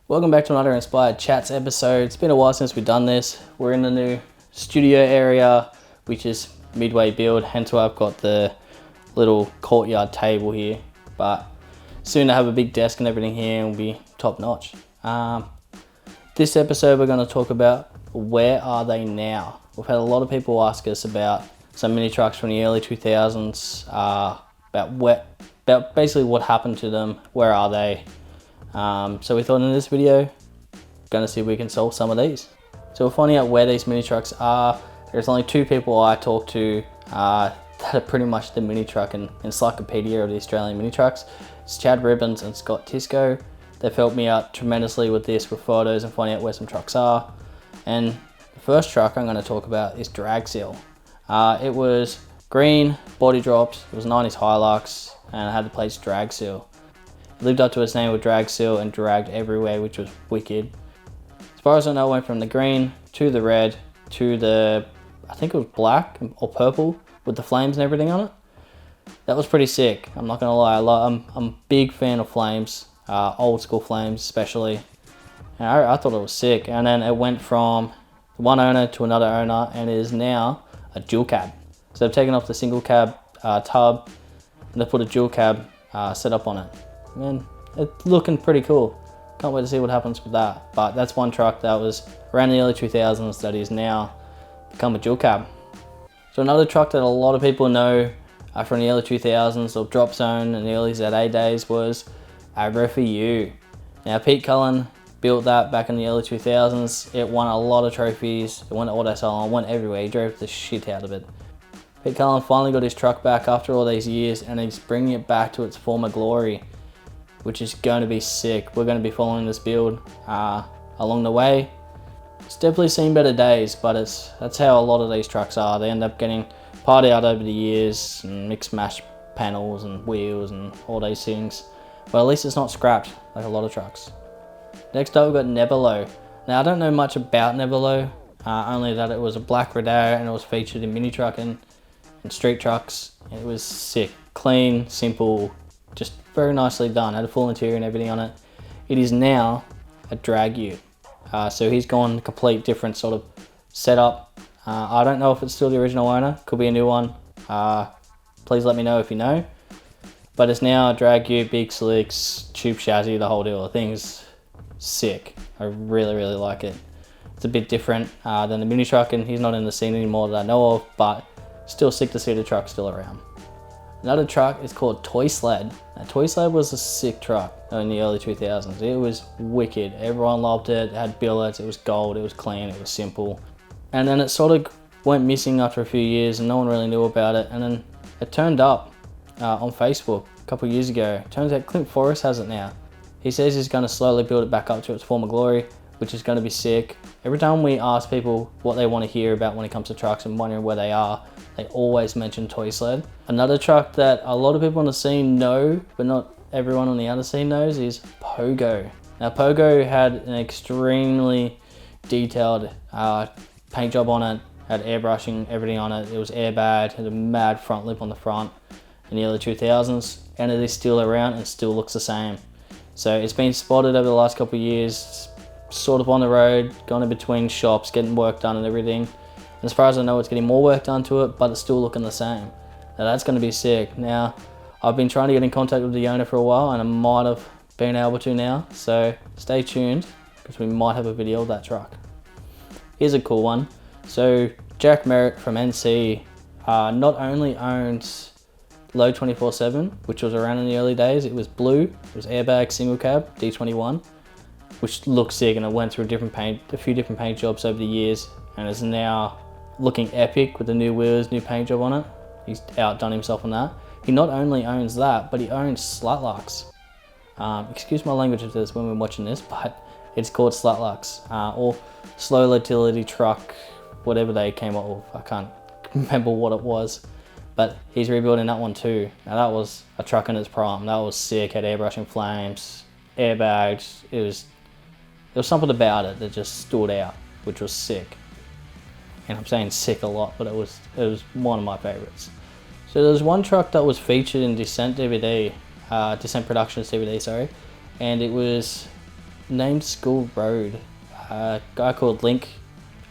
Welcome back to another Inspired Chats episode. It's been a while since we've done this. We're in the new studio area, which is midway build, hence why I've got the little courtyard table here. But soon to have a big desk and everything here and will be top notch. This episode we're going to talk about where are they now. We've had a lot of people ask us about some mini trucks from the early 2000s, about basically what happened to them, where are they. So we thought in this video, going to see if we can solve some of these. So we're finding out where these mini trucks are. There's only two people I talk to that are pretty much the mini truck and encyclopedia of the Australian mini trucks. It's Chad Ribbons and Scott Tisco. They've helped me out tremendously with this, with photos and finding out where some trucks are. And the first truck I'm going to talk about is Dragseal. It was green, body dropped, it was a 90s Hilux, and it had the place Dragseal. It lived up to its name with Dragseal and dragged everywhere, which was wicked. As far as I know, it went from the green to the red to the, I think it was black or purple with the flames and everything on it. That was pretty sick, I'm not gonna lie. I'm a big fan of flames, old school flames especially. And I thought it was sick. And then it went from one owner to another owner and it is now a dual cab. So they've taken off the single cab tub and they put a dual cab setup on it. Man, it's looking pretty cool. Can't wait to see what happens with that. But that's one truck that was around the early 2000s that is now become a dual cab. So another truck that a lot of people know from the early 2000s or Drop Zone and the early ZA days was Agro for You. Now Pete Cullen built that back in the early 2000s. It won a lot of trophies. It went to Auto Salon, went everywhere. He drove the shit out of it. Pete Cullen finally got his truck back after all these years and he's bringing it back to its former glory, which is going to be sick. We're going to be following this build along the way. It's definitely seen better days, but that's how a lot of these trucks are. They end up getting parted out over the years and mixed mash panels and wheels and all these things. But at least it's not scrapped like a lot of trucks. Next up we've got Nebolo. Now I don't know much about Nebolo, only that it was a black Rodeo and it was featured in mini truck and street trucks. It was sick, clean, simple, just very nicely done. Had a full interior and everything on it. It is now a drag ute. So he's gone complete different sort of setup. I don't know if it's still the original owner. Could be a new one. Please let me know if you know. But it's now a drag ute, big slicks, tube chassis, the whole deal. The thing's sick. I really, really like it. It's a bit different than the mini truck, and he's not in the scene anymore that I know of, but still sick to see the truck still around. Another truck is called Toy Sled. Now, Toy Sled was a sick truck in the early 2000s. It was wicked. Everyone loved it. It had billets. It was gold. It was clean. It was simple. And then it sort of went missing after a few years and no one really knew about it. And then it turned up on Facebook a couple of years ago. Turns out Clint Forrest has it now. He says he's going to slowly build it back up to its former glory, which is going to be sick. Every time we ask people what they want to hear about when it comes to trucks and wondering where they are, they always mention Toy Sled. Another truck that a lot of people on the scene know, but not everyone on the other scene knows, is Pogo. Now Pogo had an extremely detailed paint job on it, had airbrushing, everything on it. It was airbagged, had a mad front lip on the front in the early 2000s, and it is still around and still looks the same. So it's been spotted over the last couple of years, sort of on the road, gone in between shops, getting work done and everything. As far as I know, it's getting more work done to it, but it's still looking the same. Now that's going to be sick. Now, I've been trying to get in contact with the owner for a while, and I might have been able to now. So stay tuned, because we might have a video of that truck. Here's a cool one. So Jack Merritt from NC not only owns Load 24/7, which was around in the early days. It was blue. It was airbag single cab D21, which looks sick, and it went through a few different paint jobs over the years, and is now looking epic with the new wheels, new paint job on it. He's outdone himself on that. He not only owns that, but he owns Slutlux. Excuse my language of this when we're watching this, but it's called Slutlux, or Slow Utility Truck, whatever they came up with. I can't remember what it was, but he's rebuilding that one too. Now that was a truck in its prime. That was sick, had airbrushing flames, airbags. There was something about it that just stood out, which was sick. And I'm saying sick a lot, but it was one of my favorites. So there's one truck that was featured in Descent DVD, Descent Productions DVD, sorry, and it was named School Road. A guy called Link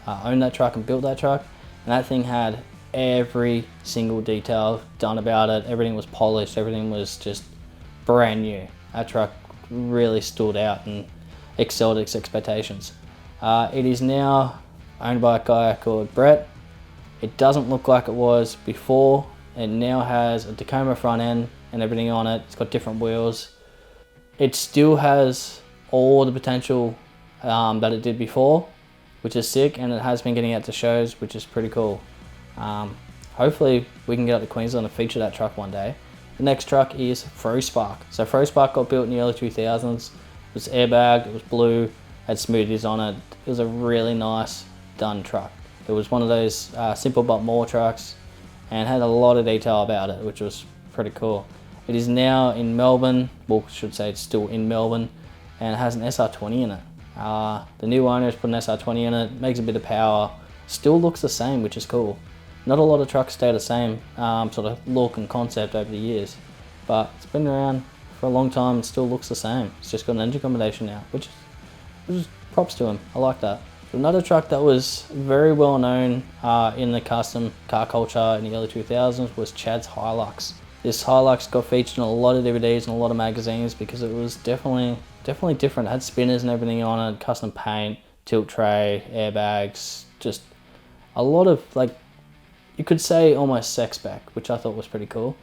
owned that truck and built that truck, and that thing had every single detail done about it. Everything was polished, everything was just brand new. That truck really stood out and excelled its expectations. It is now owned by a guy called Brett. It doesn't look like it was before. It now has a Tacoma front end and everything on it. It's got different wheels. It still has all the potential that it did before, which is sick, and it has been getting out to shows, which is pretty cool. Hopefully we can get up to Queensland and feature that truck one day. The next truck is Frospark. So Frospark got built in the early 2000s. It was airbagged, it was blue, had smoothies on it. It was a really nice done truck. It was one of those simple but more trucks, and had a lot of detail about it, which was pretty cool. It is now in Melbourne, well, I should say it's still in Melbourne, and it has an SR20 in it. The new owner has put an SR20 in it, makes a bit of power, still looks the same, which is cool. Not a lot of trucks stay the same sort of look and concept over the years, but it's been around for a long time and still looks the same. It's just got an engine combination now, which is props to him. I like that. Another truck that was very well known in the custom car culture in the early 2000s was Chad's Hilux. This Hilux got featured in a lot of DVDs and a lot of magazines because it was definitely different. It had spinners and everything on it, custom paint, tilt tray, airbags, just a lot of, like, you could say almost sex spec, which I thought was pretty cool.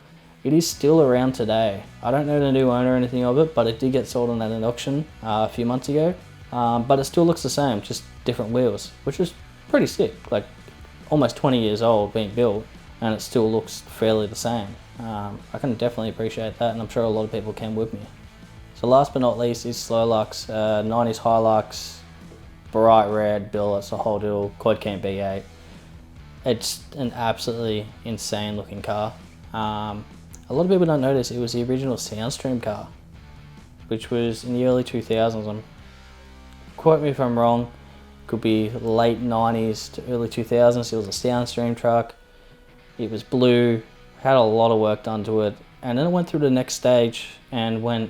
It is still around today. I don't know the new owner or anything of it, but it did get sold on at an auction a few months ago. But it still looks the same, just different wheels, which is pretty sick. Like, almost 20 years old being built, and it still looks fairly the same. I can definitely appreciate that, and I'm sure a lot of people can with me. So last but not least is Slowlux, 90s Hilux, bright red billets, the whole deal, quad cam V8. It's an absolutely insane looking car. A lot of people don't notice it was the original Soundstream car, which was in the early 2000s. Quote me if I'm wrong, could be late 90s to early 2000s. It was a Soundstream truck. It was blue, had a lot of work done to it, and then it went through the next stage and went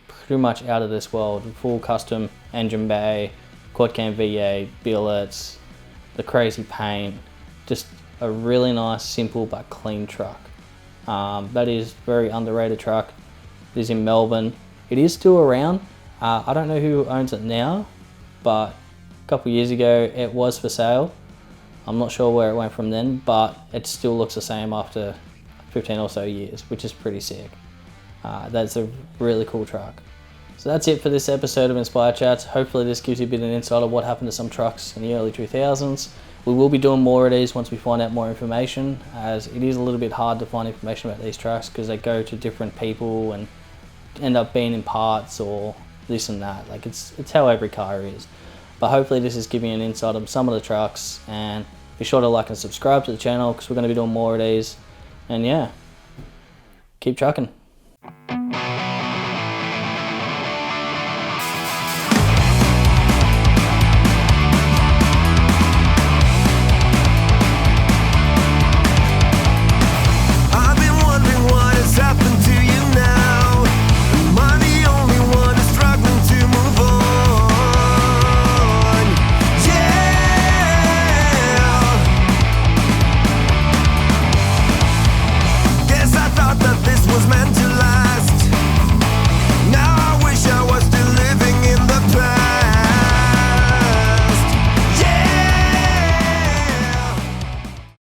pretty much out of this world. Full custom engine bay, quad cam V8, billets, the crazy paint, just a really nice, simple but clean truck. That is a very underrated truck. It is in Melbourne. It is still around. I don't know who owns it now, but a couple of years ago it was for sale. I'm not sure where it went from then, but it still looks the same after 15 or so years, which is pretty sick. That's a really cool truck. So that's it for this episode of Inspire Chats. Hopefully this gives you a bit of an insight of what happened to some trucks in the early 2000s. We will be doing more of these once we find out more information, as it is a little bit hard to find information about these trucks because they go to different people and end up being in parts or this and that. Like, it's how every car is. But hopefully this is giving you an insight on some of the trucks, and be sure to like and subscribe to the channel because we're going to be doing more of these. And yeah, keep trucking.